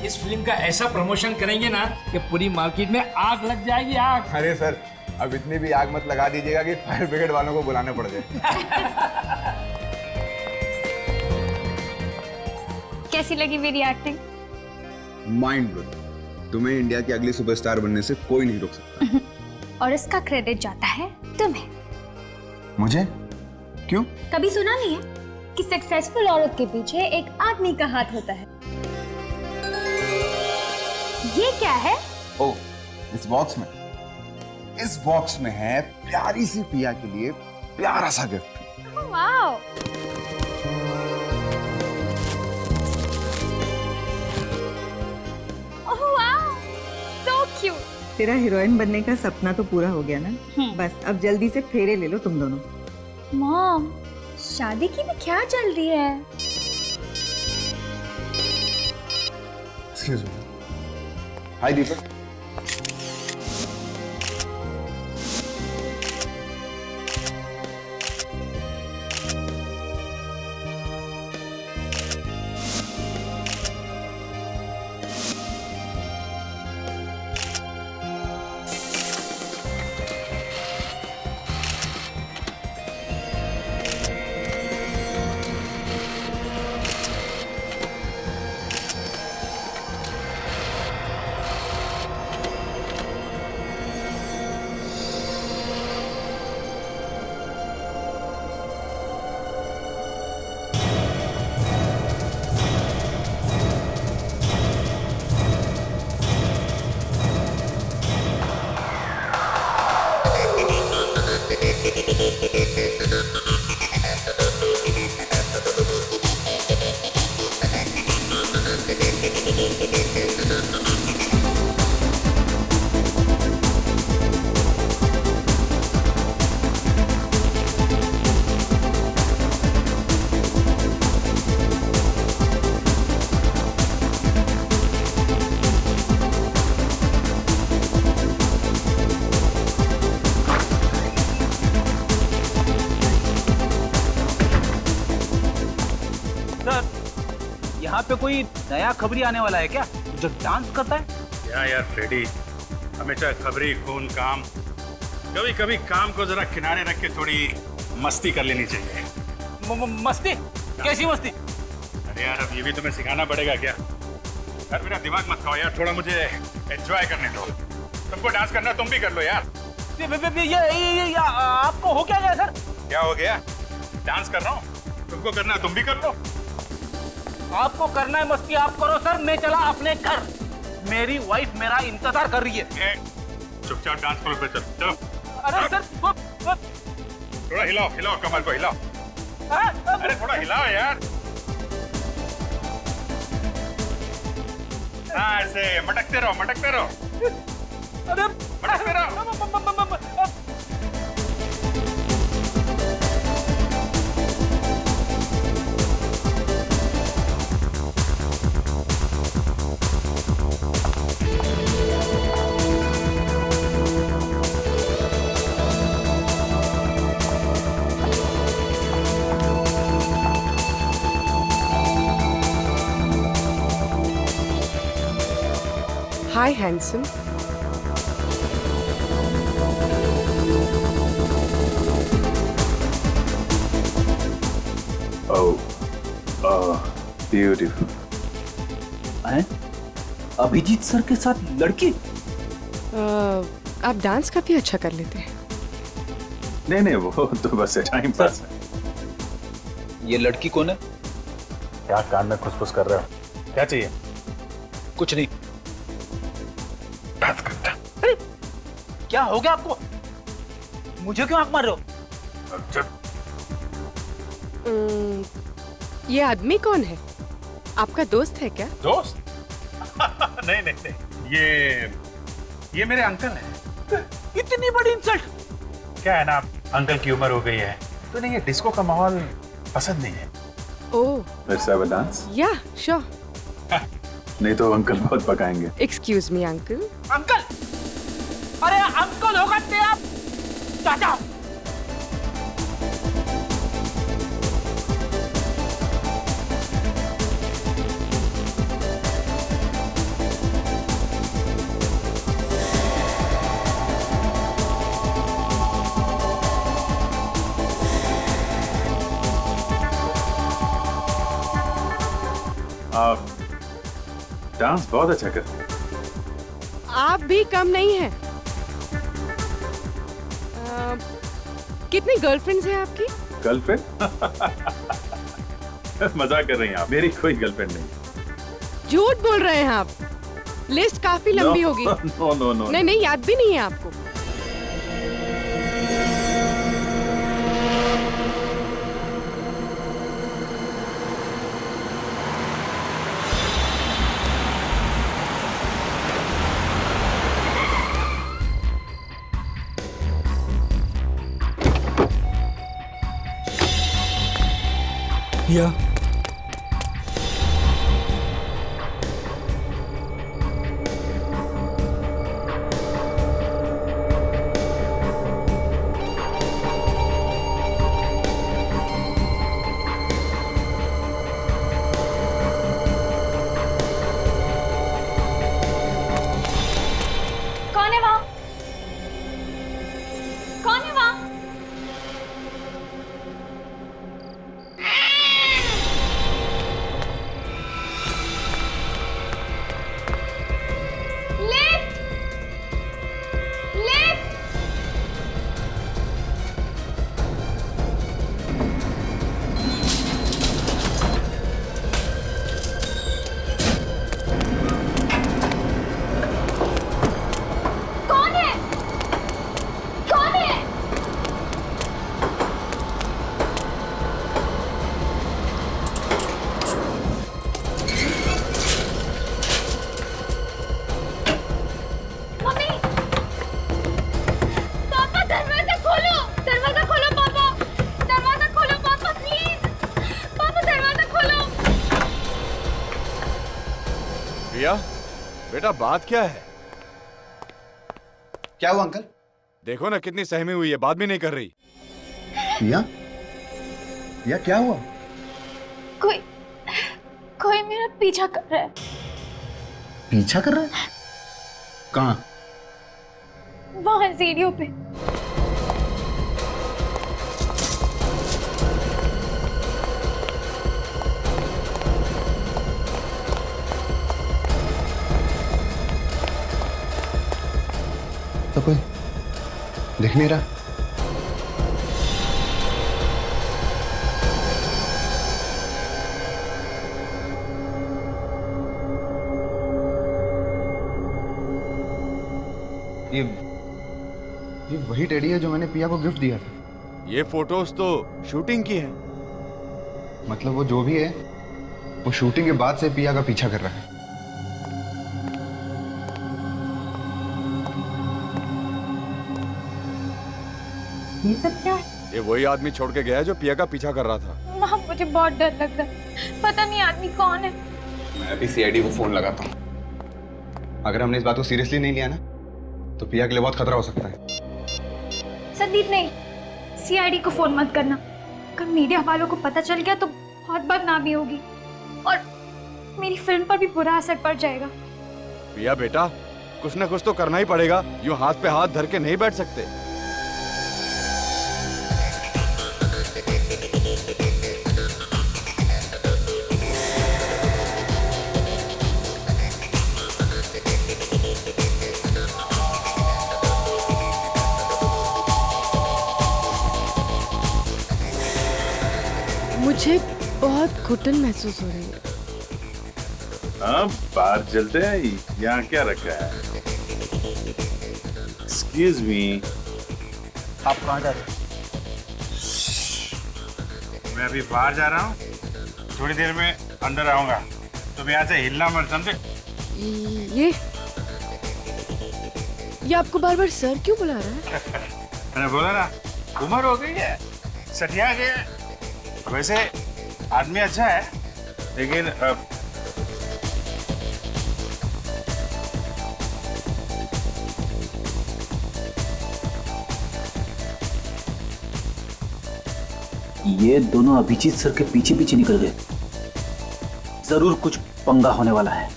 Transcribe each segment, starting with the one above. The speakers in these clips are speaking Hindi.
इस फिल्म का ऐसा प्रमोशन करेंगे ना कि पूरी मार्केट में आग लग जाएगी, आग। अरे सर, अब इतनी भी आग मत लगा दीजिएगा कि फायर ब्रिगेड वालों को बुलाना पड़ जाए। कैसी लगी मेरी एक्टिंग? Mind blowing. तुम्हें इंडिया की अगली सुपरस्टार बनने से कोई नहीं रोक सकता। और इसका क्रेडिट जाता है तुम्हें। मुझे? क्यों? कभी सुना नहीं है कि सक्सेसफुल औरत के पीछे एक आदमी का हाथ होता है? ये क्या है? ओह, इस बॉक्स में है प्यारी सी पिया के लिए प्यारा सा gift. Wow! Oh wow! So cute. तेरा हीरोइन बनने का सपना तो पूरा हो गया ना? बस अब जल्दी से फेरे ले लो तुम दोनों। मॉम, शादी की भी क्या चल रही है? Excuse me. हाय दीपक। यहाँ पे कोई नया खबरी आने वाला है क्या जो डांस करता है? यार फ्रेडी, हमेशा खबरी खून काम, कभी कभी काम को जरा किनारे रख के थोड़ी मस्ती कर लेनी चाहिए। मस्ती? कैसी मस्ती? अरे यार, अब ये भी तुम्हें सिखाना पड़ेगा क्या? यार मेरा दिमाग मत खाओ यार, थोड़ा मुझे एंजॉय करने दो। तुमको डांस करना तुम भी कर लो यार। ये आपको हो क्या गया सर? क्या हो गया? डांस कर रहा हूँ, तुमको करना तुम भी कर लो। आपको करना है मस्ती आप करो सर, मैं चला अपने घर। मेरी वाइफ मेरा इंतजार कर रही है। चुपचाप डांस फ्लोर पे चल। चलो। अरे सर थोड़ा हिलाओ हिलाओ, कमर को हिलाओ। अरे थोड़ा हिलाओ यार। हाँ, ऐसे मटकते रहो मटकते रहो। अरे मटकते रहो। Hi, handsome. Oh, beautiful. हैं? अभिजीत सर के साथ लड़की? आप डांस काफी अच्छा कर लेते हैं। नहीं, वो तो बस टाइम पास है। ये लड़की कौन है? क्या कान में खुसफुस कर रहे हो? क्या चाहिए? कुछ नहीं। डांस करता। अरे क्या हो गया आपको? मुझे क्यों आंख मार रहे हो? ये आदमी कौन है? आपका दोस्त है क्या? दोस्त? नहीं, ये मेरे अंकल हैं। इतनी बड़ी इंसल्ट! क्या है ना, अंकल की उम्र हो गई है तो नहीं, ये डिस्को का माहौल पसंद नहीं है। ओह, Let's have a dance? या श्योर। नहीं तो अंकल बहुत पकाएंगे। Excuse me uncle. अंकल? अरे अंकल होगा तेरा चाचा। डांस बहुत अच्छा करती है। आप भी कम नहीं हैं। कितनी गर्लफ्रेंड्स हैं आपकी? गर्लफ्रेंड? मजाक कर रही हैं आप, मेरी कोई गर्लफ्रेंड नहीं। झूठ बोल रहे हैं आप। लिस्ट काफी लंबी होगी। No no no. नहीं नहीं, याद भी नहीं है आपको। या कौन है वहाँ? कौन है वहाँ? लिफ्ट! लिफ्ट! कौन है? कौन है? मम्मी! पापा दरवाजा खोलो! दरवाजा खोलो पापा! दरवाजा खोलो पापा प्लीज! पापा दरवाजा खोलो! प्रिया, बेटा बात क्या है? क्या हुआ अंकल? देखो ना कितनी सहमी हुई है, बात भी नहीं कर रही। पिया? पिया क्या हुआ? कोई कोई मेरा पीछा कर रहा है। पीछा कर रहा है? कहाँ? वहां सीढ़ियों पे। तो कोई दिख नहीं रहा। ये वही टेडी है जो मैंने पिया को गिफ्ट दिया था। ये फोटोज तो शूटिंग की है। मतलब वो जो भी है वो शूटिंग के बाद से पिया का पीछा कर रहा है। ये सब क्या है? ये वही आदमी छोड़ के गया है जो पिया का पीछा कर रहा था। माँ मुझे बहुत डर लग रहा है। पता नहीं आदमी कौन है। मैं अभी सीआईडी को फोन लगाता हूँ। अगर हमने इस बात को सीरियसली नहीं लिया ना तो पिया के लिए बहुत खतरा हो सकता है। संदीप नहीं, सीआईडी को फोन मत करना। अगर मीडिया वालों को पता चल गया तो बहुत बदनामी होगी और मेरी फिल्म पर भी बुरा असर पड़ जाएगा। पिया बेटा, कुछ ना कुछ तो करना ही पड़ेगा। यूं हाथ पे हाथ धर के नहीं बैठ सकते। मुझे बहुत घुटन महसूस हो रही है। हाँ, बाहर चलते हैं। यहाँ क्या रखा है? एक्सक्यूज मी, आप कहाँ जा रहे हो? मैं अभी बाहर जा रहा हूँ, थोड़ी देर में अंदर आऊंगा। तुम यहाँ से हिलना मत, समझे? ये आपको बार बार सर क्यों बुला रहा है? मैंने बोला ना, उम्र हो गई है, सठिया गया है। वैसे आदमी अच्छा है, लेकिन ये दोनों अभिजीत सर के पीछे पीछे निकल गए। जरूर कुछ पंगा होने वाला है।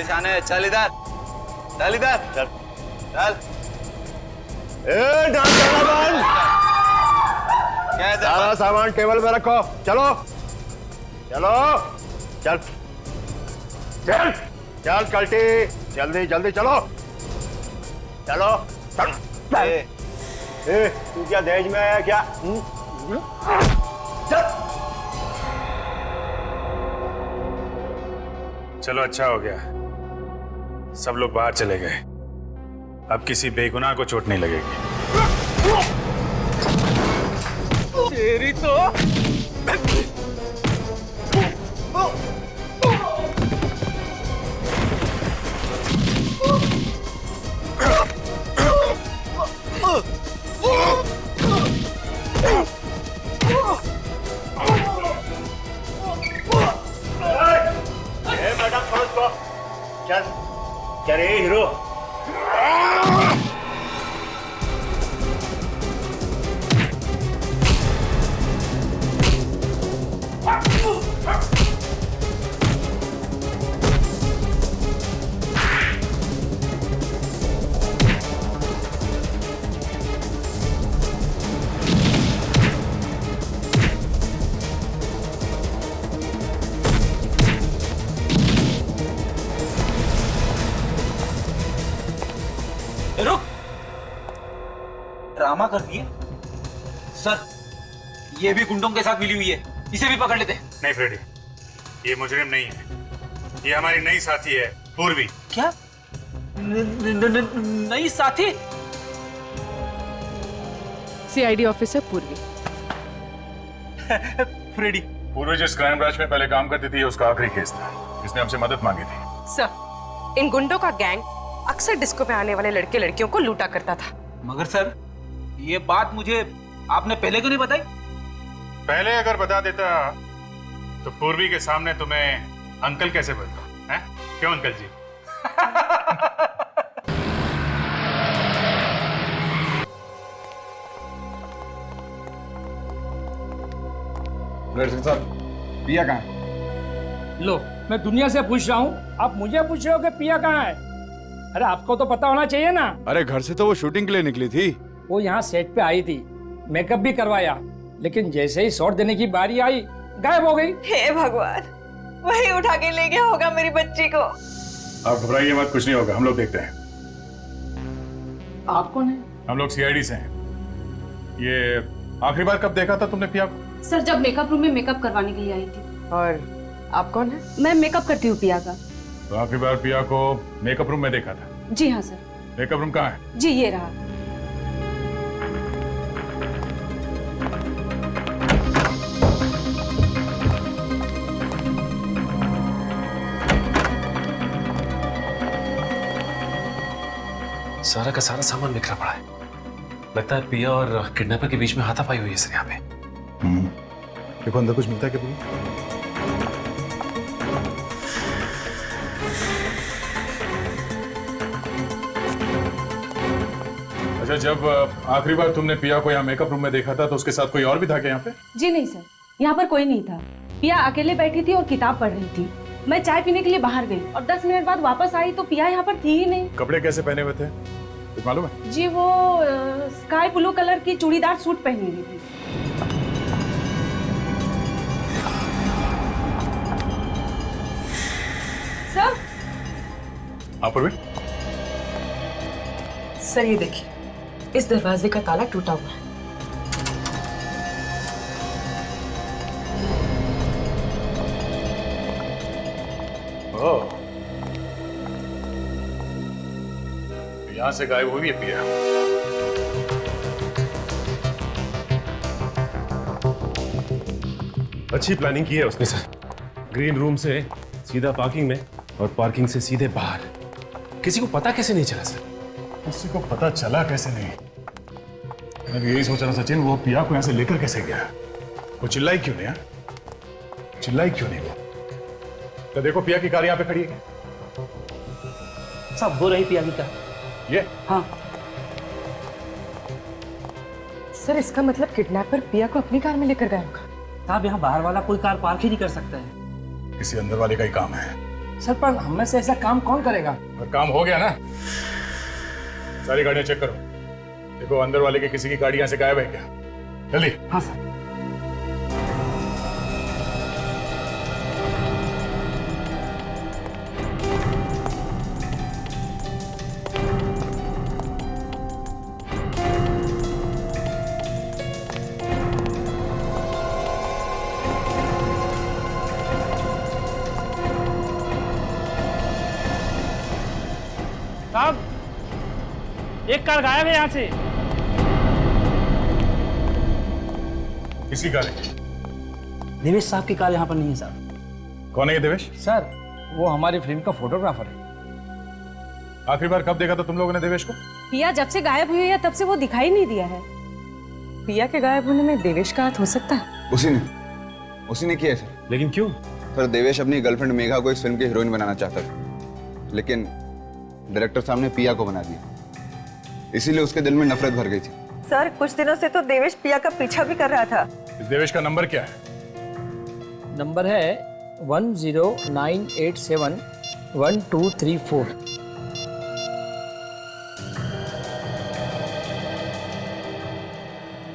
शाने चल इधर, चल इधर, चल चल। डांस करना बंद। सारा सामान टेबल पे रखो, चलो। चलो चल चल चल कल्टी, जल्दी जल्दी चलो चलो चल। ए, तू क्या दहेज में आया क्या? चल। चलो अच्छा हो गया, सब लोग बाहर चले गए। अब किसी बेगुनाह को चोट नहीं लगेगी। तेरी तो मैडम समझ को चल चल रे हीरो। रुक, ड्रामा कर दिए सर। ये भी गुंडों के साथ मिली हुई है, इसे भी पकड़ लेते। नहीं फ्रेडी, ये मुजरिम नहीं है, ये हमारी नई साथी है पूर्वी। क्या नई साथी? सीआईडी ऑफिसर पूर्वी। फ्रेडी। पूर्वी जिस क्राइम ब्रांच में पहले काम करती थी, उसका आखिरी केस था, इसने हमसे मदद मांगी थी। सर, इन गुंडों का गैंग अक्सर डिस्को पे आने वाले लड़के लड़कियों को लूटा करता था। मगर सर, ये बात मुझे आपने पहले क्यों नहीं बताई? पहले अगर बता देता तो पूर्वी के सामने तुम्हें अंकल कैसे बोलता है? क्यों अंकल जी? साहब, पिया कहाँ है? लो, मैं दुनिया से पूछ रहा हूँ, आप मुझे पूछ रहे हो कि पिया कहाँ है? अरे आपको तो पता होना चाहिए ना। अरे घर से तो वो शूटिंग के लिए निकली थी। वो यहाँ सेट पे आई थी, मेकअप भी करवाया, लेकिन जैसे ही शॉट देने की बारी आई, गायब हो गई। हे भगवान, वही उठा के ले गया होगा मेरी बच्ची को। आप घबराइए मत, कुछ नहीं होगा, हम लोग देखते हैं। आप कौन है? हम लोग सीआईडी से हैं। ये आखिरी बार कब देखा था तुमने पिया को? सर, जब मेकअप रूम में मेकअप करवाने के लिए आई थी। और आप कौन है? मैं मेकअप करती हूँ पिया का। तो आखिरी बार पिया को मेकअप रूम में देखा था? जी हाँ सर। मेकअप रूम कहाँ है? जी ये रहा। सारा का सारा सामान बिखरा पड़ा है। लगता है पिया और किडनैपर के बीच में हाथापाई हुई है सर यहाँ पे। देखो अंदर कुछ मिलता है क्या? अच्छा, जब आखिरी बार तुमने पिया को यहाँ मेकअप रूम में देखा था तो उसके साथ कोई और भी था क्या यहाँ पे? जी नहीं सर, यहाँ पर कोई नहीं था। पिया अकेले बैठी थी और किताब पढ़ रही थी। मैं चाय पीने के लिए बाहर गई और 10 मिनट बाद वापस आई तो पिया यहाँ पर थी ही नहीं। कपड़े कैसे पहने हुए थे कुछ मालूम है? जी वो स्काई ब्लू कलर की चूड़ीदार सूट पहनी हुई थी। सर। सर ये देखिए, इस दरवाजे का ताला टूटा हुआ है। ओह, यहाँ से गायब हुई है पिया। अच्छी प्लानिंग की है उसने सर। ग्रीन रूम से सीधा पार्किंग में और पार्किंग से सीधे बाहर। किसी को पता कैसे नहीं चला सर? किसी को पता चला कैसे नहीं? मैं भी यही सोच रहा सचिन, वो पिया को यहाँ से लेकर कैसे गया? वो चिल्लाई क्यों नहीं? चिल्लाई क्यों नहीं वो? तो देखो पिया की कार यहाँ पे खड़ी है। सब हो रही पिया की कार। ये? हाँ सर, इसका मतलब किडनैपर पिया को अपनी कार में लेकर गया होगा। साहब, यहाँ बाहर वाला कोई कार पार्क ही नहीं कर सकता है। किसी अंदर वाले का ही काम है। सर, पर हम में से ऐसा काम कौन करेगा? और काम हो गया ना, सारी गाड़ियां चेक करो। देखो अंदर वाले की किसी की गाड़ी यहाँ से गायब है क्या? जल्दी। हाँ सर। एक कार गायब है यहाँ से। किसकी कार है? देवेश साहब की कार यहाँ पर नहीं है सर। कौन है ये देवेश? सर वो हमारी फिल्म का फोटोग्राफर है। आखिरी बार कब देखा था तुम लोगों ने देवेश को? पिया जब से गायब हुई है तब से वो दिखाई नहीं दिया है। पिया के गायब होने में देवेश का हाथ हो सकता है? उसी ने किया है सर। लेकिन क्यों? सर देवेश अपनी गर्लफ्रेंड मेघा को इस फिल्म की हीरोइन बनाना चाहता था, लेकिन डायरेक्टर साहब ने पिया को बना दिया, इसीलिए उसके दिल में नफरत भर गई थी। सर कुछ दिनों से तो देवेश पिया का पीछा भी कर रहा था। इस देवेश का नंबर क्या है? नंबर है 1098711234।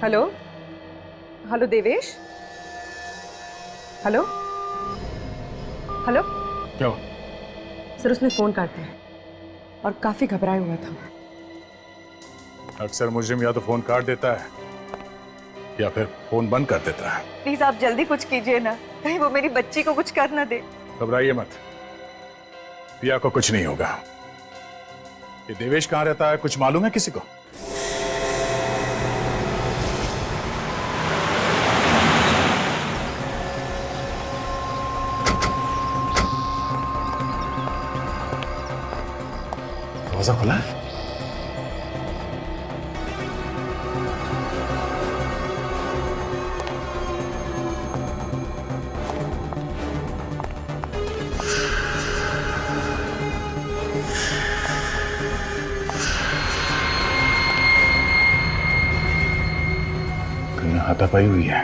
Hello hello Devesh, hello hello. क्या हुआ? सर उसने फोन काट दिया और काफी घबराया हुआ था। अक्सर मुजरिम या तो फोन काट देता है या फिर फोन बंद कर देता है। प्लीज आप जल्दी कुछ कीजिए ना, कहीं वो मेरी बच्ची को कुछ कर ना दे। घबराइए मत, पिया को कुछ नहीं होगा। ये देवेश कहाँ रहता है, कुछ मालूम है किसी को? दरवाजा खुला है? हाथापाई हुई है,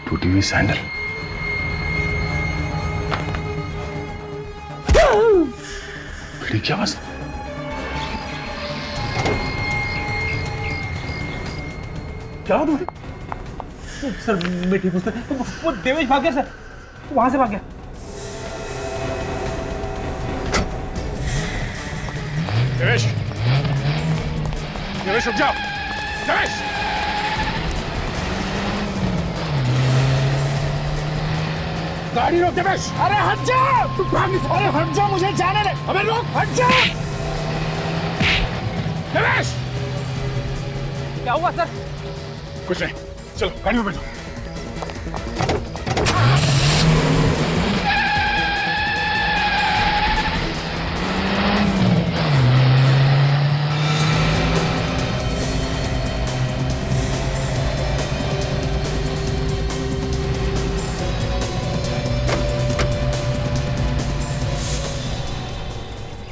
टूटी हुई सैंडल। खिड़की की आवाज। क्या हुआ तुम्हें? सर मैं ठीक हूँ सर, वो देवेश भाग गया सर, वहां से भाग गया। देवेश, देवेश रुक जाओ। देवेश, गाड़ी रोक देवेश। अरे हट जा, तू भाग नहीं। अरे हट जा, मुझे जाने दे। अबे रोक, हट जा। देवेश, क्या हुआ सर? कुछ नहीं, चलो गाड़ी में बैठो।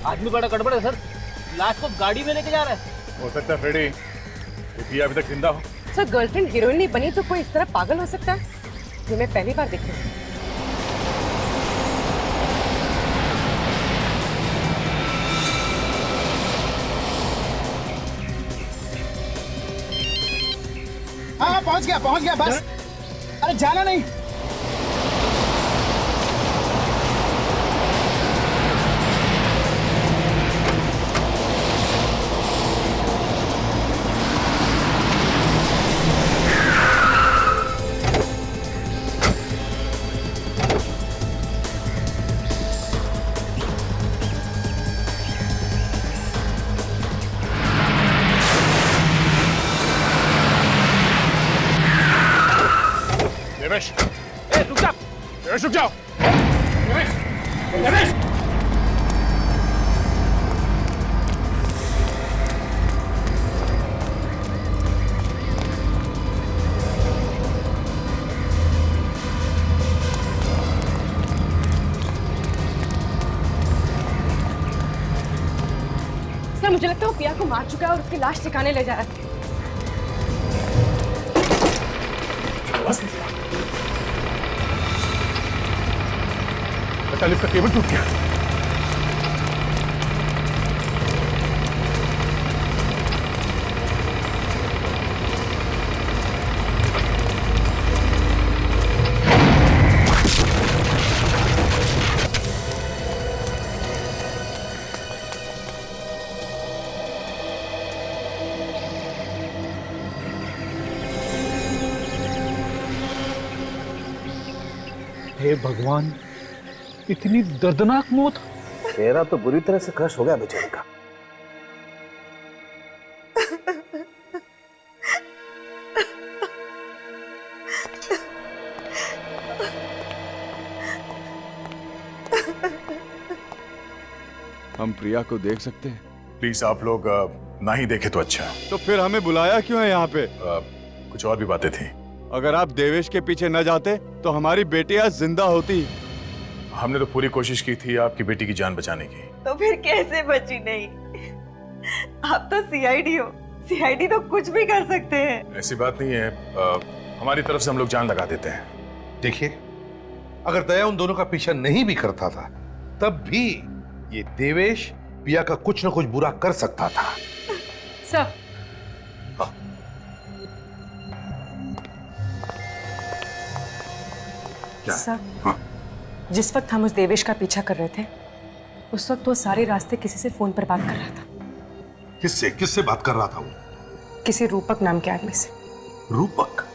आदमी बड़ा गड़बड़ है सर, लाश को गाड़ी में लेके जा रहा है। हो सकता है फ्रेडी, ये पिया अभी तक जिंदा हो। सर गर्लफ्रेंड हीरोइन नहीं बनी तो कोई इस तरह पागल हो सकता है? ये मैं पहली बार देख रही हूँ। हाँ पहुंच गया बस। अरे जाना नहीं। देवेश, रुक जा। देवेश रुक जाओ। देवेश, देवेश। सर मुझे लगता है वो पिया को मार चुका है और उसकी लाश ठिकाने ले जा रहा है। लिफ्ट का केबल टूट गया। हे भगवान, इतनी दर्दनाक मौत। चेहरा तो बुरी तरह से क्रश हो गया बेचारे का। हम प्रिया को देख सकते हैं? प्लीज आप लोग ना ही देखे तो अच्छा। तो फिर हमें बुलाया क्यों है यहाँ पे? कुछ और भी बातें थी। अगर आप देवेश के पीछे न जाते तो हमारी बेटी आज जिंदा होती। हमने तो पूरी कोशिश की थी आपकी बेटी की जान बचाने की। तो फिर कैसे बची नहीं? आप तो सीआईडी हो, सीआईडी तो कुछ भी कर सकते हैं। ऐसी बात नहीं है, हमारी तरफ से हम लोग जान लगा देते हैं। देखिए, अगर दया उन दोनों का पीछा नहीं भी करता था तब भी ये देवेश पिया का कुछ न कुछ बुरा कर सकता था। सर, सर, जिस वक्त हम उस देवेश का पीछा कर रहे थे उस वक्त वो सारे रास्ते किसी से फोन पर बात कर रहा था। किससे किससे बात कर रहा था वो? किसी रूपक नाम के आदमी से। रूपक?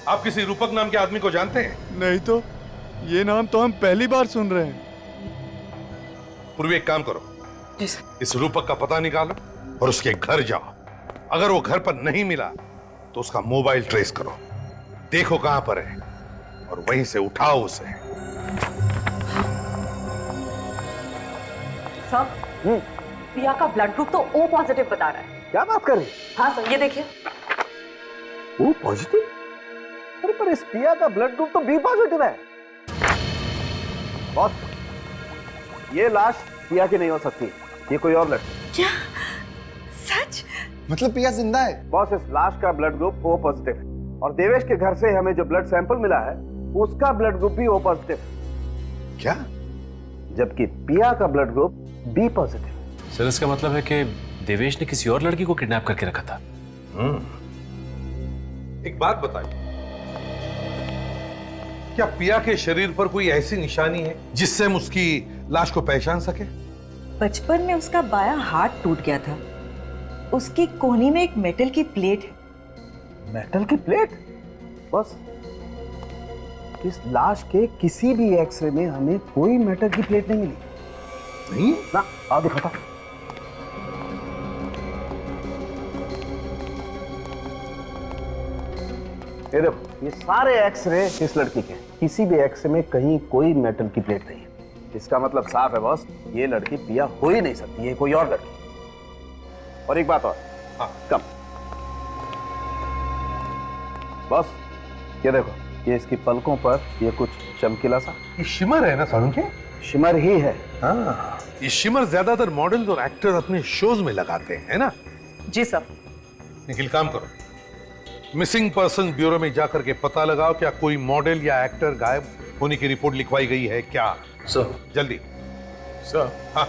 आप किसी रूपक नाम के आदमी को जानते हैं? नहीं तो, ये नाम तो हम पहली बार सुन रहे हैं। पूर्वी, एक काम करो, जी सर। इस रूपक का पता निकालो और उसके घर जाओ। अगर वो घर पर नहीं मिला तो उसका मोबाइल ट्रेस करो, देखो कहां पर है और वहीं से उठाओ उसे। सर, पिया का ब्लड ग्रुप तो O पॉजिटिव बता रहा है। क्या बात कर रही? हाँ सर, ये देखिए। O positive? अरे पर इस पिया का ब्लड ग्रुप तो B पॉजिटिव है। बॉस, ये लाश पिया की नहीं हो सकती, ये कोई और लड़की। क्या? सच? मतलब पिया जिंदा है? बॉस, इस लाश का ब्लड ग्रुप O पॉजिटिव है और देवेश के घर से हमें जो ब्लड सैंपल मिला है उसका ब्लड ग्रुप भी O पॉजिटिव है। क्या? जबकि पिया का blood group B positive. Sir, इसका मतलब है कि देवेश ने किसी और लड़की को किडनैप करके रखा था। एक बात बताइए, क्या पिया के शरीर पर कोई ऐसी निशानी है जिससे हम उसकी लाश को पहचान सके? बचपन में उसका बायां हाथ टूट गया था, उसकी कोहनी में एक मेटल की प्लेट है। मेटल की प्लेट? बस इस लाश के किसी भी एक्सरे में हमें कोई मेटल की प्लेट नहीं मिली। नहीं ना, आ दिखाता। ये देखो, ये सारे एक्सरे इस लड़की के, किसी भी एक्सरे में कहीं कोई मेटल की प्लेट नहीं है। इसका मतलब साफ है बॉस, ये लड़की पिया हो ही नहीं सकती, ये कोई और लड़की। और एक बात और, हाँ, कम बॉस, ये देखो, ये इसकी पलकों पर ये कुछ चमकीला सा, ये शिमर है ना सारुण के? शिमर ही है। हाँ, ये शिमर ज्यादातर मॉडल और एक्टर अपने शोज में लगाते हैं, है ना? जी सर। निखिल, काम करो, मिसिंग पर्सन ब्यूरो में जाकर के पता लगाओ क्या कोई मॉडल या एक्टर गायब होने की रिपोर्ट लिखवाई गई है क्या? सर। जल्दी। सर, हाँ,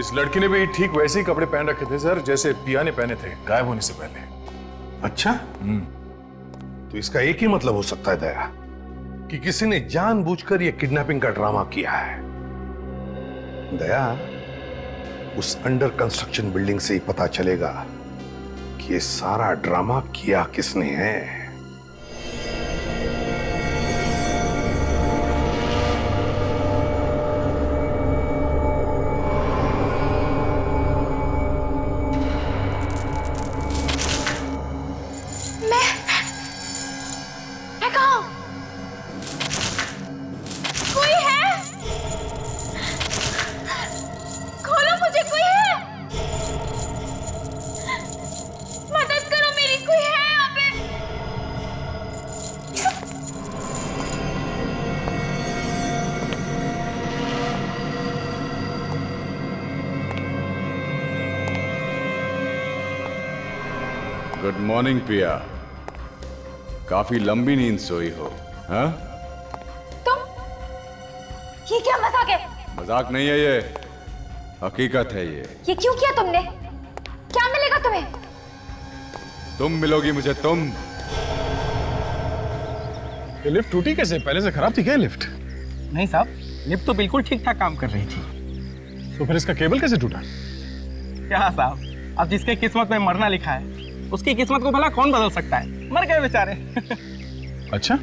इस लड़की ने भी ठीक वैसे ही कपड़े पहन रखे थे सर जैसे पिया ने पहने थे गायब होने से पहले। अच्छा, तो इसका एक ही मतलब हो सकता है दया, कि किसी ने जानबूझकर यह किडनैपिंग का ड्रामा किया है। दया, उस अंडर कंस्ट्रक्शन बिल्डिंग से ही पता चलेगा कि ये सारा ड्रामा किया किसने है। मैं कहाँ? कोई है? खोलो मुझे, कोई है? मदद करो मेरी, कोई है यहाँ पे? गुड मॉर्निंग पिया, काफी लंबी नींद सोई हो। हाँ, तुम? ये क्या मजाक है? मजाक नहीं है, ये हकीकत है। ये क्यों किया तुमने? क्या मिलेगा तुम्हें? तुम मिलोगी मुझे, तुम। ये लिफ्ट टूटी कैसे? पहले से खराब थी क्या लिफ्ट? नहीं साहब, लिफ्ट तो बिल्कुल ठीक ठाक काम कर रही थी। तो फिर इसका केबल कैसे टूटा? क्या साहब, अब जिसके किस्मत में मरना लिखा है उसकी किस्मत को भला कौन बदल सकता है? मर गए बेचारे। अच्छा,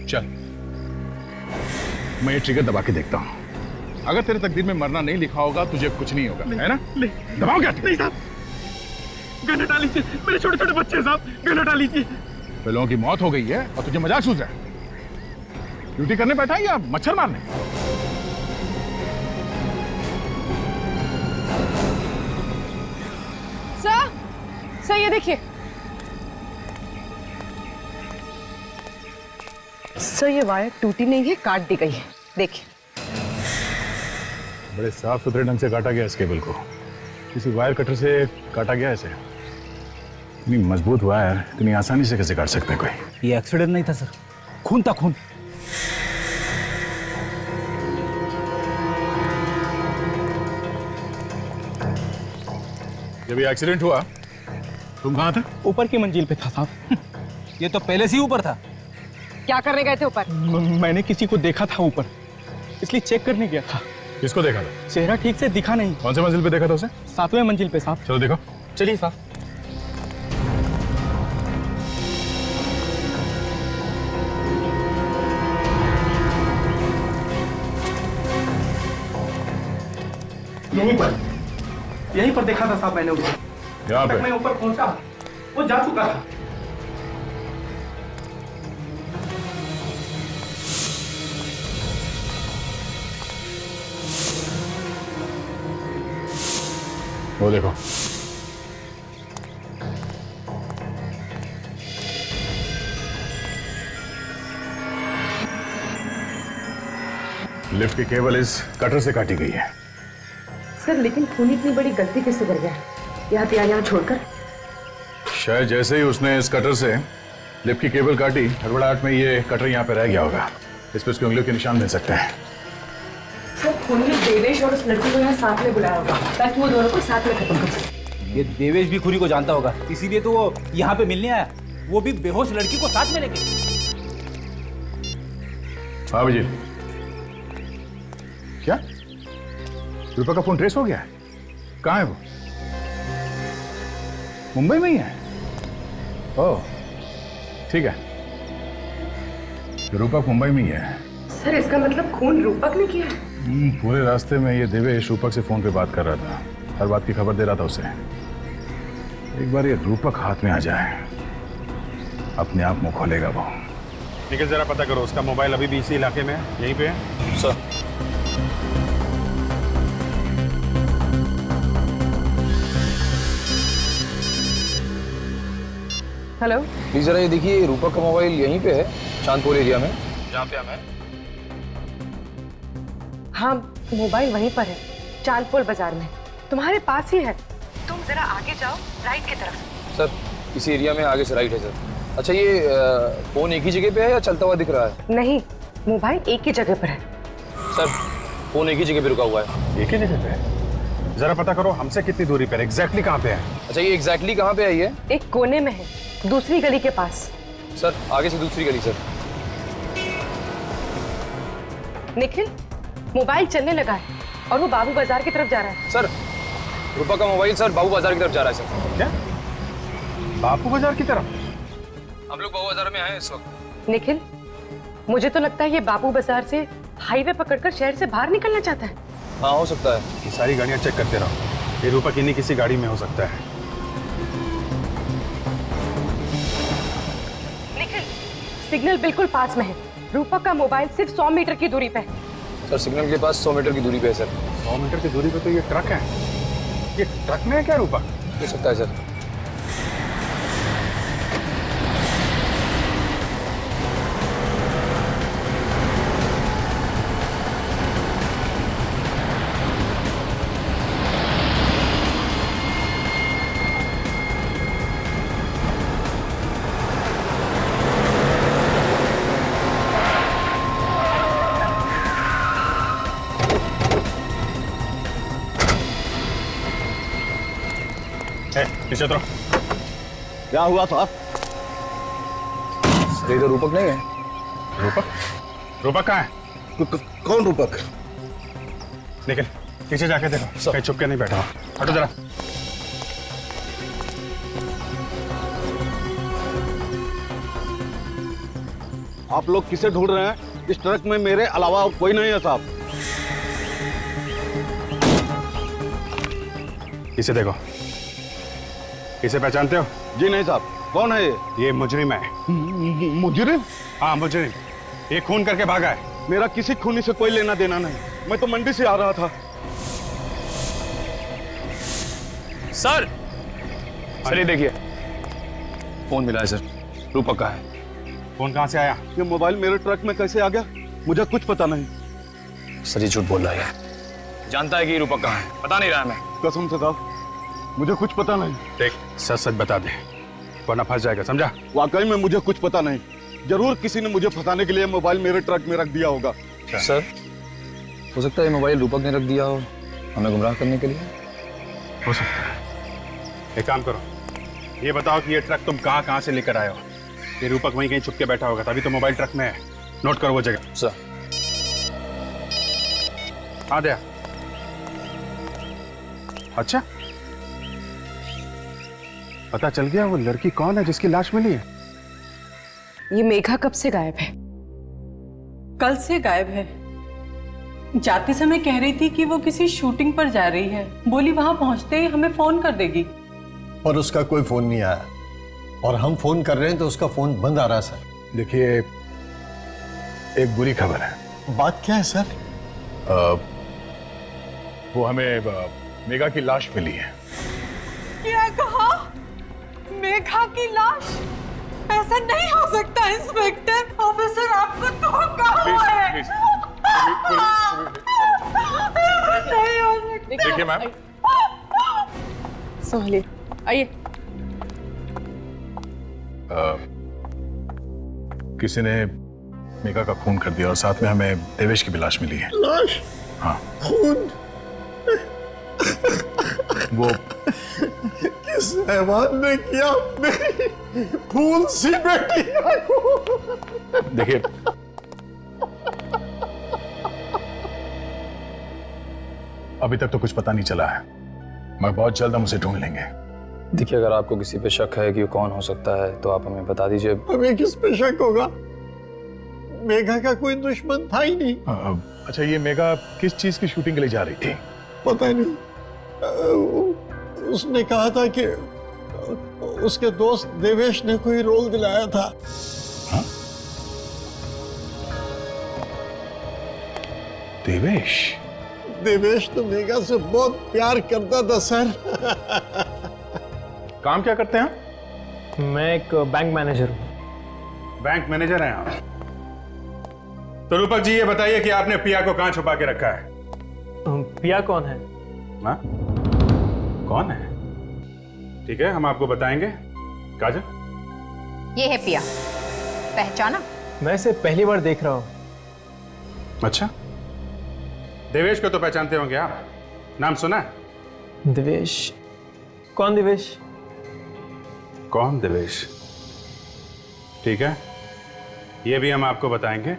चल मैं ये ट्रिगर दबा के देखता हूं। अगर तेरे तकदीर में मरना नहीं लिखा होगा तुझे कुछ नहीं होगा, है ना? दबाओ क्या? नहीं साहब, गन हटा लीजिए, मेरे छोटे छोटे बच्चे हैं साहब, गन हटा लीजिए। लोगों की मौत हो गई है और तुझे मजाक सूझ रहा है? ड्यूटी करने बैठा है या मच्छर मारने? सर ये देखिए सर, ये वायर टूटी नहीं है, काट दी गई है, देखिए। बड़े साफ सुथरे ढंग से काटा गया इस केबल को, किसी वायर कटर से काटा गया इसे। इतनी मजबूत वायर इतनी आसानी से कैसे काट सकते हैं कोई? ये एक्सीडेंट नहीं था सर, खून था, खून। जब ये एक्सीडेंट हुआ तुम कहाँ थे? ऊपर की मंजिल पे था साहब। ये तो पहले से ही ऊपर था। क्या करने गए थे ऊपर? मैंने किसी को देखा था ऊपर, इसलिए चेक करने गया था। किसको देखा था? चेहरा ठीक से दिखा नहीं। कौन से मंजिल पे देखा था उसे? 7वें मंजिल पे साहब। चलो देखो। चलिए साहब। यहीं पर देखा था साहब मैंने उसे। यहाँ पे? मैं ऊपर पहुंचा, वो जा चुका था। वो देखो, लिफ्ट की केबल इस कटर से काटी गई है। सर लेकिन खून इतनी बड़ी गलती कैसे कर गया, यहाँ छोड़कर? शायद जैसे ही उसने इस कटर से लिफ्ट की केबल काटी, हड़बड़ाहट में ये कटर यहाँ पे रह गया होगा। इस पे उसकी उंगलियों के निशान मिल सकते हैं। सर खून ने देवेश और उस लड़की को यहाँ साथ में बुलाया होगा ताकि वो दोनों को साथ में खत्म कर सके। ये देवेश भी खुरी को जानता होगा, इसीलिए तो वो यहाँ पे मिलने आया, वो भी बेहोश लड़की को साथ में लेके। हाँ जी, क्या रूपा का फोन ट्रेस हो गया है? कहाँ है वो? मुंबई में ही है? ओह ठीक है, रूपक मुंबई में ही है। सर इसका मतलब खून रूपक ने किया है? पूरे रास्ते में ये देवेश रूपक से फोन पे बात कर रहा था, हर बात की खबर दे रहा था उसे। एक बार ये रूपक हाथ में आ जाए, अपने आप मुंह खोलेगा वो। निखिल जरा पता करो, उसका मोबाइल अभी भी इसी इलाके में है, यहीं पे है? सर हेलो प्लीज जरा ये देखिए, रूपक का मोबाइल यहीं पे है, चांदपुर एरिया में, जहाँ पे हमें। हाँ मोबाइल वहीं पर है, चांदपुर बाजार में, तुम्हारे पास ही है। तुम जरा आगे जाओ, राइट की तरफ। सर इसी एरिया में आगे से राइट है सर। अच्छा ये फोन एक ही जगह पे है या चलता हुआ दिख रहा है? नहीं, मोबाइल एक ही जगह पर है। सर फोन एक ही जगह पे रुका हुआ है। एक ही जगह पे है? जरा पता करो हमसे कितनी दूरी पर, एग्जैक्टली कहाँ पे है? अच्छा ये एग्जैक्टली कहाँ पे है ये? एक कोने में है, दूसरी गली के पास। सर आगे से दूसरी गली सर। निखिल मोबाइल चलने लगा है और वो बाबू बाजार की तरफ जा रहा है। सर रूपा का मोबाइल सर बाबू बाजार की तरफ जा रहा है सर। क्या? बापू बाजार की तरफ? हम लोग बाबू बाजार में आए हैं इस वक्त। निखिल मुझे तो लगता है ये बाबू बाजार से हाईवे पकड़कर शहर से बाहर निकलना चाहता है। हाँ हो सकता है। ये सारी गाड़ियां चेक करते रहो, ये रूपक इन्हीं किसी गाड़ी में हो सकता है। निखिल सिग्नल बिल्कुल पास में है, रूपक का मोबाइल सिर्फ 100 मीटर की दूरी पे है। सर सिग्नल के पास 100 मीटर की दूरी पे है सर। 100 मीटर की दूरी पे तो ये ट्रक है, ये ट्रक में है क्या रूपक? हो सकता है सर। पीछे उतरो। क्या हुआ साहब? ये तो रूपक नहीं है। रूपक? रूपक कहाँ है? कौन रूपक? निखिल पीछे जाके देखो, कहीं छुप के नहीं बैठा हो। हटो जरा। आप लोग किसे ढूंढ रहे हैं? इस ट्रक में मेरे अलावा और कोई नहीं है साहब। इसे देखो, इसे पहचानते हो? जी नहीं साहब, कौन है ये मुजरिम है। मुजरिम? हाँ मुजरिम, ये खून करके भागा है। मेरा किसी खूनी से कोई लेना देना नहीं, मैं तो मंडी से आ रहा था। सर चलिए देखिए, फोन मिला है सर, रूपक का है। फोन कहाँ से आया? ये मोबाइल मेरे ट्रक में कैसे आ गया, मुझे कुछ पता नहीं। सर ये झूठ बोल रहा है, जानता है कि रूपक कहाँ है, पता नहीं रहा मैं। कसम से साहब, मुझे कुछ पता नहीं। देख सच सच बता दे, वरना फंस जाएगा, समझा? वाकई में मुझे कुछ पता नहीं, जरूर किसी ने मुझे फंसाने के लिए मोबाइल मेरे ट्रक में रख दिया होगा। सर हो सकता है ये मोबाइल रूपक ने रख दिया हो हमें गुमराह करने के लिए। हो सकता है। एक काम करो, ये बताओ कि ये ट्रक तुम कहाँ से लेकर आए हो? ये रूपक वहीं कहीं छुप के बैठा होगा, तभी तो मोबाइल ट्रक में है। नोट करो वो जगह। सर हाँ दया। अच्छा, पता चल गया वो लड़की कौन है जिसकी लाश मिली है? ये मेघा कब से गायब है? कल से गायब है। जाते समय कह रही थी कि वो किसी शूटिंग पर जा रही है, बोली वहां पहुंचते ही हमें फोन कर देगी। और उसका कोई फोन नहीं आया, और हम फोन कर रहे हैं तो उसका फोन बंद आ रहा है सर। देखिए, एक बुरी खबर है। बात क्या है सर? वो हमें मेघा की लाश मिली है। क्या कहा? मेघा की लाश? ऐसा नहीं हो सकता इंस्पेक्टर। ऑफिसर आपको धोखा हुआ है। नहीं हो सकता। देखिए मैम, संभालिए, आइए। किसी ने मेघा का खून कर दिया और साथ में हमें देवेश की भी लाश मिली है। लाश? हाँ। खून? वो किस हैवान ने किया मेरी फूल सी बेटी को? देखिए, अभी तक तो कुछ पता नहीं चला है, मगर बहुत जल्द हम उसे ढूंढ लेंगे। देखिए, अगर आपको किसी पे शक है कि वो कौन हो सकता है तो आप हमें बता दीजिए। हमें किस पे शक होगा? मेघा का कोई दुश्मन था ही नहीं। अच्छा, ये मेघा किस चीज की शूटिंग के लिए जा रही थी? पता नहीं, उसने कहा था कि उसके दोस्त देवेश ने कोई रोल दिलाया था। हाँ? देवेश? देवेश तो मेघा से बहुत प्यार करता था सर। काम क्या करते हैं? मैं एक बैंक मैनेजर हूँ। बैंक मैनेजर हैं आप? तो रूपक जी, ये बताइए कि आपने पिया को कहां छुपा के रखा है? पिया कौन है? हाँ? कौन है? ठीक है, हम आपको बताएंगे। काजल, ये है पिया, पहचाना? मैं इसे पहली बार देख रहा हूँ। अच्छा, देवेश को तो पहचानते होंगे आप, नाम सुना है? देवेश? कौन देवेश? कौन देवेश? ठीक है, ये भी हम आपको बताएंगे।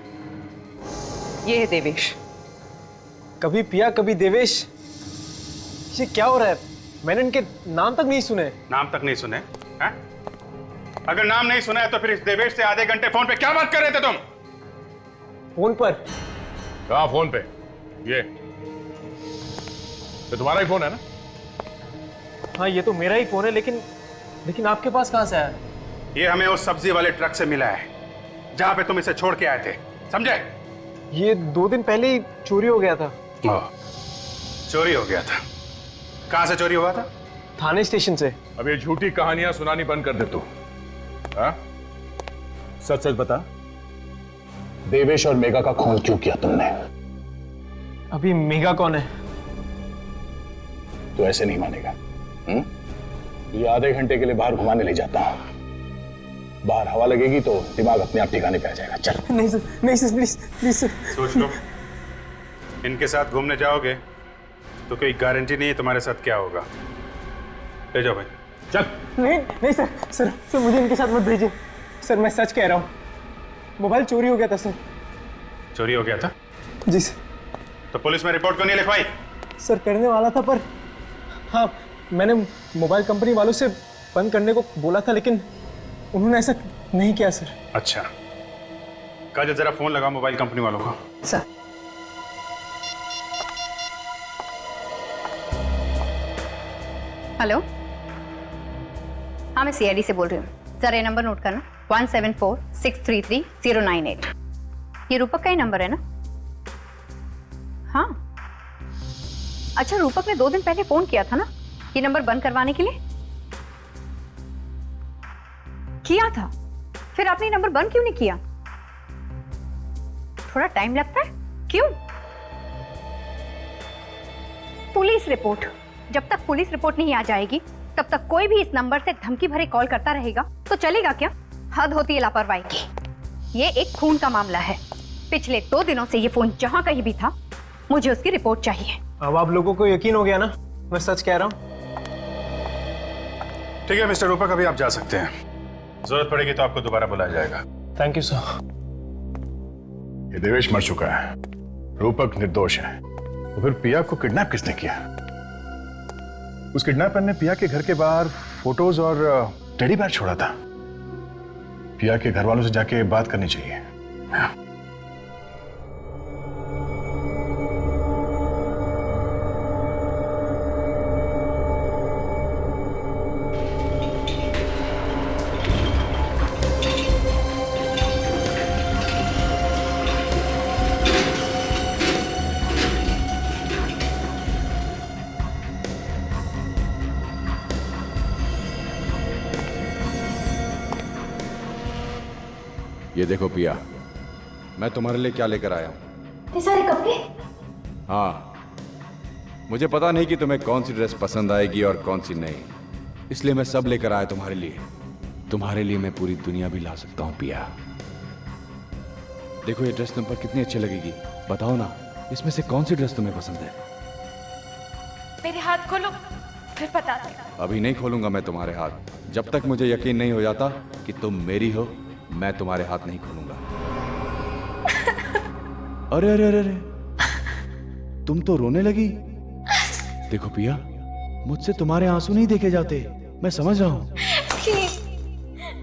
ये है देवेश। कभी पिया कभी देवेश, ये क्या हो रहा है? मैंने इनके नाम तक नहीं सुने। नाम तक नहीं सुने? हैं? अगर नाम नहीं सुना है तो फिर इस देवेश से आधे घंटे फोन पे क्या बात कर रहे थे तुम? फोन पर? कहाँ फोन पे? ये तो तुम्हारा ही फोन है ना? हाँ, ये तो मेरा ही फोन है, लेकिन आपके पास कहाँ से आया? ये हमें उस सब्जी वाले ट्रक से मिला है जहां पे तुम इसे छोड़ के आए थे, समझे? ये 2 दिन पहले ही चोरी हो गया था। चोरी हो गया था? कहां से चोरी हुआ था? थाने स्टेशन से। अब ये झूठी कहानियां सुनानी बंद कर दे तू। सच सच बता, देवेश और मेघा का खून क्यों किया तुमने? अभी मेघा कौन है? तू ऐसे नहीं मानेगा। तुझे आधे घंटे के लिए बाहर घुमाने ले जाता हूं, बाहर हवा लगेगी तो दिमाग अपने आप ठिकाने पे आ जाएगा। चल। नहीं सर, नहीं सर, प्लीज प्लीज सर। सोच लो, इनके साथ घूमने जाओगे तो कोई गारंटी नहीं है तुम्हारे साथ क्या होगा। ले जाओ भाई, चल। नहीं नहीं सर, सर मुझे इनके साथ मत भेजिए सर, मैं सच कह रहा हूँ। मोबाइल चोरी हो गया था सर। चोरी हो गया था? जी सर। तो पुलिस में रिपोर्ट क्यों नहीं लिखवाई? सर करने वाला था, पर हाँ, मैंने मोबाइल कंपनी वालों से बंद करने को बोला था, लेकिन उन्होंने ऐसा नहीं किया सर। अच्छा, काजल जरा फोन लगा मोबाइल कंपनी वालों को। सर। हेलो, हाँ मैं सीआईडी से बोल रही हूँ। सर ये नंबर नोट करना, 1746333098। ये रूपक का ही नंबर है ना? हाँ अच्छा, रूपक ने 2 दिन पहले फोन किया था ना ये नंबर बंद करवाने के लिए? किया था, फिर आपने ये नंबर बंद क्यों नहीं किया? थोड़ा टाइम लगता है, क्यों? पुलिस रिपोर्ट, जब तक पुलिस रिपोर्ट नहीं आ जाएगी तब तक कोई भी इस नंबर से धमकी भरे कॉल करता रहेगा तो चलेगा क्या? हद होती है लापरवाही की। ये एक खून का मामला है। पिछले 2 दिनों से ये फोन जहां कहीं भी था, मुझे उसकी रिपोर्ट चाहिए। अब आप लोगों को यकीन हो गया ना मैं सच कह रहा हूँ? ठीक है मिस्टर रूपक, अभी आप जा सकते हैं। जरूरत पड़ेगी तो आपको दोबारा बुलाया जाएगा। Thank you sir. ये देवेश मर चुका है, रूपक निर्दोष है। तो फिर पिया को किडनैप किसने किया? उस किडनैपर ने पिया के घर के बाहर फोटोज और टेडी बेयर छोड़ा था। पिया के घर वालों से जाके बात करनी चाहिए। ये देखो पिया, मैं तुम्हारे लिए क्या लेकर आया हूं। ये सारे कपड़े? हाँ, मुझे पता नहीं कि तुम्हें कौन सी ड्रेस पसंद आएगी और कौन सी नहीं, इसलिए मैं सब लेकर आया तुम्हारे लिए। तुम्हारे लिए मैं पूरी दुनिया भी ला सकता हूं पिया। देखो ये ड्रेस तुम पर कितनी अच्छी लगेगी, बताओ ना इसमें से कौन सी ड्रेस तुम्हें पसंद है? मेरे हाथ खोलो, फिर बता दो। अभी नहीं खोलूंगा मैं तुम्हारे हाथ, जब तक मुझे यकीन नहीं हो जाता कि तुम मेरी हो। मैं तुम्हारे हाथ नहीं खोलूंगा। अरे अरे अरे अरे, तुम तो रोने लगी। देखो पिया, मुझसे तुम्हारे आंसू नहीं देखे जाते, मैं समझ रहा हूं। प्लीज,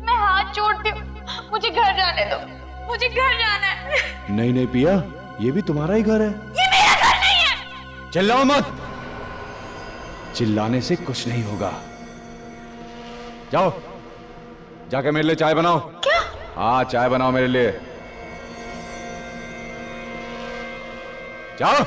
मैं हाथ जोड़ती हूँ, मुझे घर जाने दो, मुझे घर जाना है। नहीं नहीं पिया, ये भी तुम्हारा ही घर है। ये मेरा घर नहीं है। चिल्लाओ मत, चिल्लाने से कुछ नहीं होगा। जाओ जाके मेरे लिए चाय बनाओ। क्या? हाँ चाय बनाओ मेरे लिए, जाओ।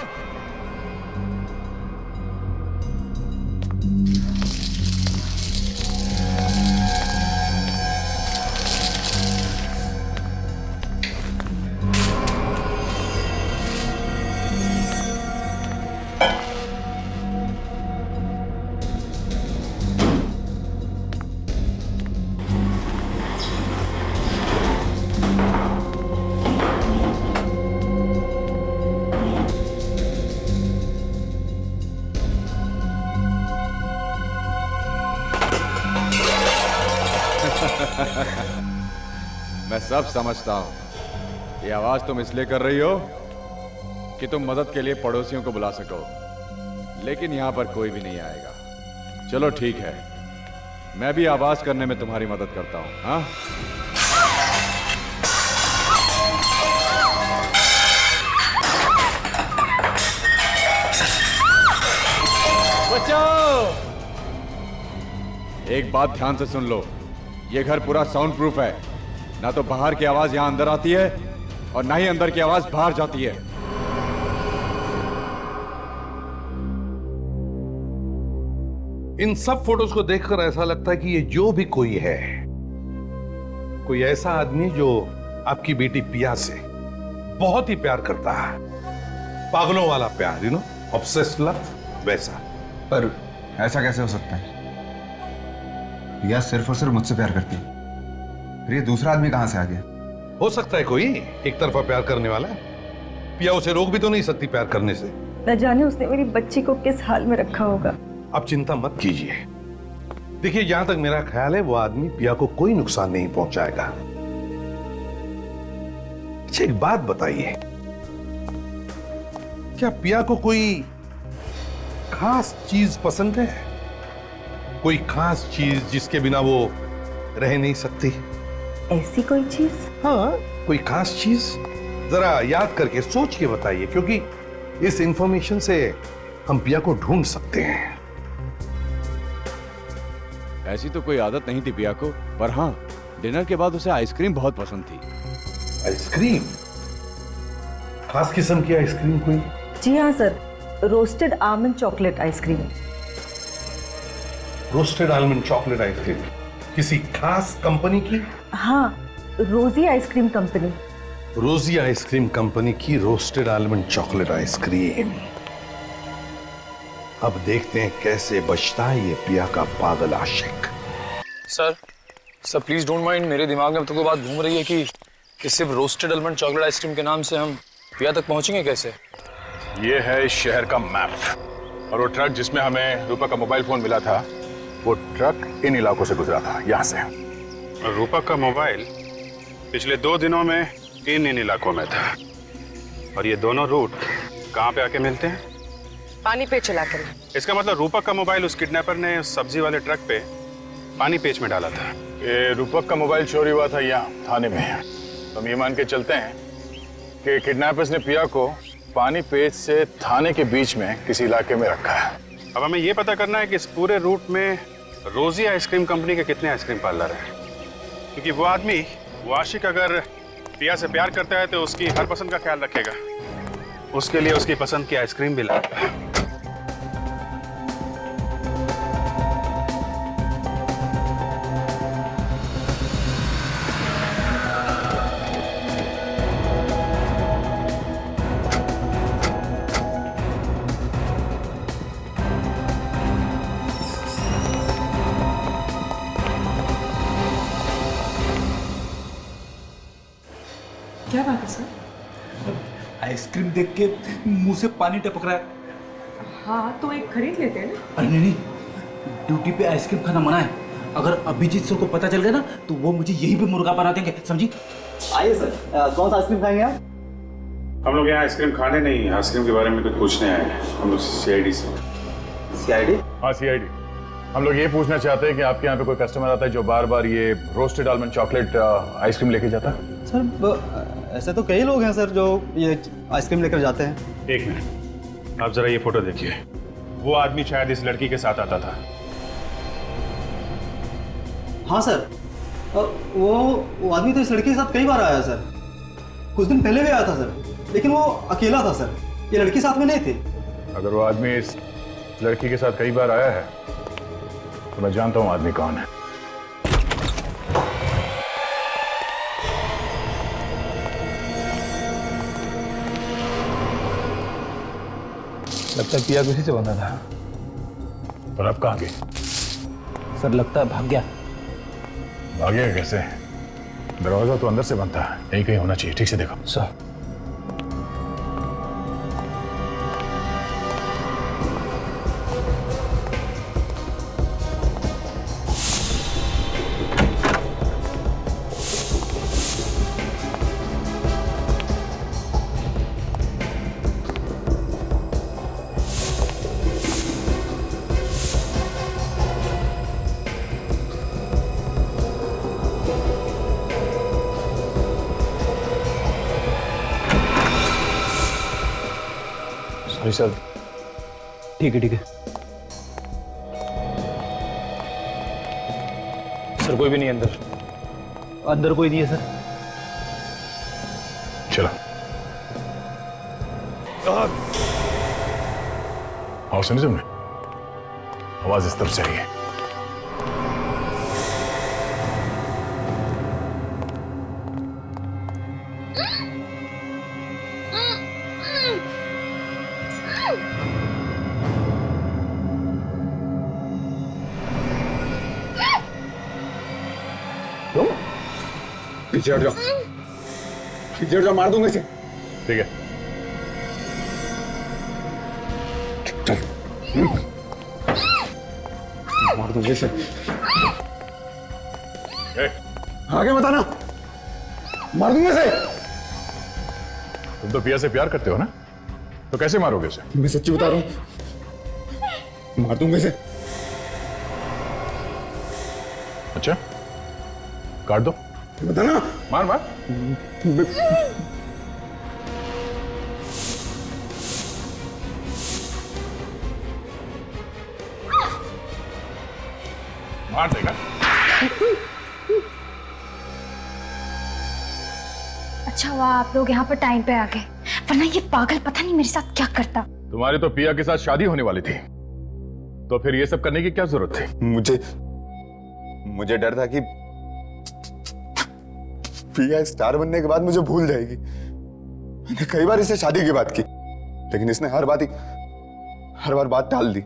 मैं सब समझता हूं। ये आवाज तुम इसलिए कर रही हो कि तुम मदद के लिए पड़ोसियों को बुला सको, लेकिन यहां पर कोई भी नहीं आएगा। चलो ठीक है, मैं भी आवाज करने में तुम्हारी मदद करता हूं। हाँ बचाओ। एक बात ध्यान से सुन लो, ये घर पूरा साउंड प्रूफ है। ना तो बाहर की आवाज यहां अंदर आती है और ना ही अंदर की आवाज बाहर जाती है। इन सब फोटोज को देखकर ऐसा लगता है कि ये जो भी कोई है, कोई ऐसा आदमी जो आपकी बेटी पिया से बहुत ही प्यार करता है, पागलों वाला प्यार, ऑब्सेस्ड लव वैसा। पर ऐसा कैसे हो सकता है? पिया सिर्फ और सिर्फ मुझसे प्यार करती है, फिर ये दूसरा आदमी कहां से आ गया? हो सकता है कोई एक तरफा प्यार करने वाला। पिया उसे रोक भी तो नहीं सकती प्यार करने से। न जाने उसने मेरी बच्ची को किस हाल में रखा होगा। आप चिंता मत कीजिए। देखिए, जहां तक मेरा ख्याल है वो आदमी पिया को कोई नुकसान नहीं पहुंचाएगा। अच्छा एक बात बताइए, क्या पिया को कोई खास चीज पसंद है? कोई खास चीज जिसके बिना वो रह नहीं सकती? ऐसी कोई चीज? हाँ, कोई खास चीज जरा याद करके सोच के बताइए, क्योंकि इस इंफॉर्मेशन से हम पिया को ढूंढ सकते हैं। ऐसी तो कोई आदत नहीं थी पिया को, पर हाँ डिनर के बाद उसे आइसक्रीम बहुत पसंद थी। आइसक्रीम? खास किस्म की आइसक्रीम कोई? जी हाँ sir, roasted almond chocolate ice cream. Roasted almond chocolate ice cream किसी खास कंपनी की? हाँ, रोजी आइसक्रीम कंपनी। रोजी आइसक्रीम कंपनी की रोस्टेड आलमंड चॉकलेट आइसक्रीम। अब देखते हैं कैसे बचता है ये पिया का पागल आशिक। सर प्लीज डोंट माइंड, मेरे दिमाग में अब तक वो बात घूम रही है कि सिर्फ रोस्टेड आलमंड चॉकलेट आइसक्रीम के नाम से हम पिया तक पहुंचेंगे कैसे? ये है इस शहर का मैप, और वो ट्रक जिसमें हमें रूपा का मोबाइल फोन मिला था, वो ट्रक इन इलाकों से गुजरा था, यहाँ से। और रूपा का मोबाइल पिछले 2 दिनों में इन इलाकों में था, और ये दोनों रूट कहाँ पे आके मिलते हैं? पानी पे चला कर। इसका मतलब रूपक का मोबाइल उस किडनैपर ने उस सब्जी वाले ट्रक पे पानी पेच में डाला था। ये रूपक का मोबाइल चोरी हुआ था यहाँ थाने में। तो हम ये मान के चलते हैं कि किडनैपर्स ने पिया को पानी पेच से थाने के बीच में किसी इलाके में रखा है। अब हमें ये पता करना है कि इस पूरे रूट में रोजी आइसक्रीम कंपनी के कितने आइसक्रीम पार्लर हैं, क्योंकि वो आदमी, वो आशिक अगर पिया से प्यार करता है तो उसकी हर पसंद का ख्याल रखेगा, उसके लिए उसकी पसंद की आइसक्रीम भी लाएगा। क्या बात है सर? आइसक्रीम देख के मुंह से पानी टपक रहा है। हाँ तो एक खरीद लेते हैं ना। अरे नहीं, ड्यूटी पे आइसक्रीम खाना मना है। अगर अभिजीत सर को पता चल गया ना तो वो मुझे यहीं पे मुर्गा बना देंगे, समझी? आइए सर, कौन सा आइसक्रीम खाएंगे आप? हम लोग यहाँ आइसक्रीम खाने नहीं, आइसक्रीम के बारे में कुछ पूछने आए हैं। हम लोग सीआईडी से। सीआईडी? हाँ सीआईडी। हम लोग ये पूछना चाहते हैं कि आपके यहाँ पे कोई कस्टमर आता है जो बार बार ये रोस्टेड आलमंड चॉकलेट आइसक्रीम लेके जाता है? सर ऐसे तो कई लोग हैं सर जो ये आइसक्रीम लेकर जाते हैं। एक मिनट, आप जरा ये फोटो देखिए। वो आदमी शायद इस लड़की के साथ आता था। हाँ सर, वो आदमी तो इस लड़की के साथ कई बार आया सर। कुछ दिन पहले भी आया था सर, लेकिन वो अकेला था सर, ये लड़की साथ में नहीं थी। अगर वो आदमी इस लड़की के साथ कई बार आया है तो मैं जानता हूँ आदमी कौन है। लगता है पिया किसी से बंधा था। पर अब कहाँ गई? सर लगता है भाग गया। भागेगा कैसे? दरवाजा तो अंदर से बंद था, यही कहीं होना चाहिए। ठीक से देखो सर। सर ठीक है सर कोई भी नहीं अंदर। अंदर कोई नहीं है सर। चलो और सुनिए तुमने, आवाज इस तरफ से आई है। पीछे हट जाओ, पीछे हट जाओ, मार दूंगा इसे। ठीक है चल, मार दूंगा इसे। आगे बताना, मार दूंगा इसे। तुम तो पिया से प्यार करते हो ना, तो कैसे मारोगे उसे? मैं सच्ची बता रहा हूं, मार दूंगा इसे। अच्छा काट दो, बताना। मार मार। मार देगा। अच्छा हुआ आप लोग यहाँ पर टाइम पे आ गए, वरना ये पागल पता नहीं मेरे साथ क्या करता। तुम्हारी तो पिया के साथ शादी होने वाली थी, तो फिर ये सब करने की क्या जरूरत थी? मुझे डर था कि पिया स्टार बनने के बाद मुझे भूल जाएगी। मैंने कई बार इससे शादी की बात की, लेकिन इसने हर बार बात टाल दी।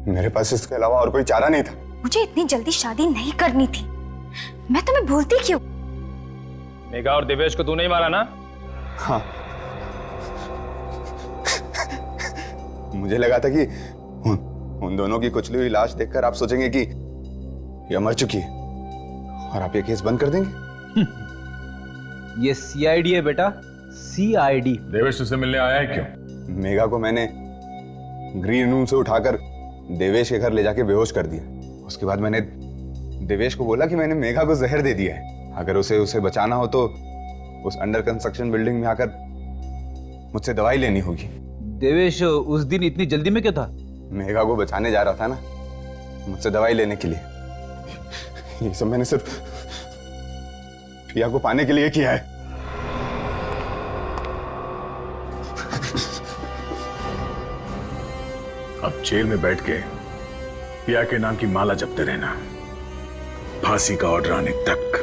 मेरे पास इसके अलावा और कोई चारा नहीं था। मुझे इतनी जल्दी शादी नहीं करनी थी। मैं तुम्हें भूलती क्यों? मेघा और देवेश को तू नहीं मारा ना? हाँ, मुझे लगा था कि उन दोनों की कुचली हुई लाश देखकर आप सोचेंगे कि यह मर चुकी है और आप ये केस बंद कर देंगे। ये सीआईडी है बेटा, सीआईडी। देवेश तुझसे मिलने आया है क्यों? मेघा को मैंने ग्रीन रूम से उठाकर देवेश के घर ले जाके बेहोश कर दिया। उसके बाद मैंने देवेश को बोला कि मैंने मेघा को जहर दे दिया है, अगर उसे बचाना हो तो उस अंडर कंस्ट्रक्शन बिल्डिंग में आकर मुझसे दवाई लेनी होगी। देवेश उस दिन इतनी जल्दी में क्या था? मेघा को बचाने जा रहा था ना, मुझसे दवाई लेने के लिए। ये सब मैंने सिर्फ पिया को पाने के लिए किया है। अब जेल में बैठ के पिया के नाम की माला जपते रहना, फांसी का ऑर्डर आने तक।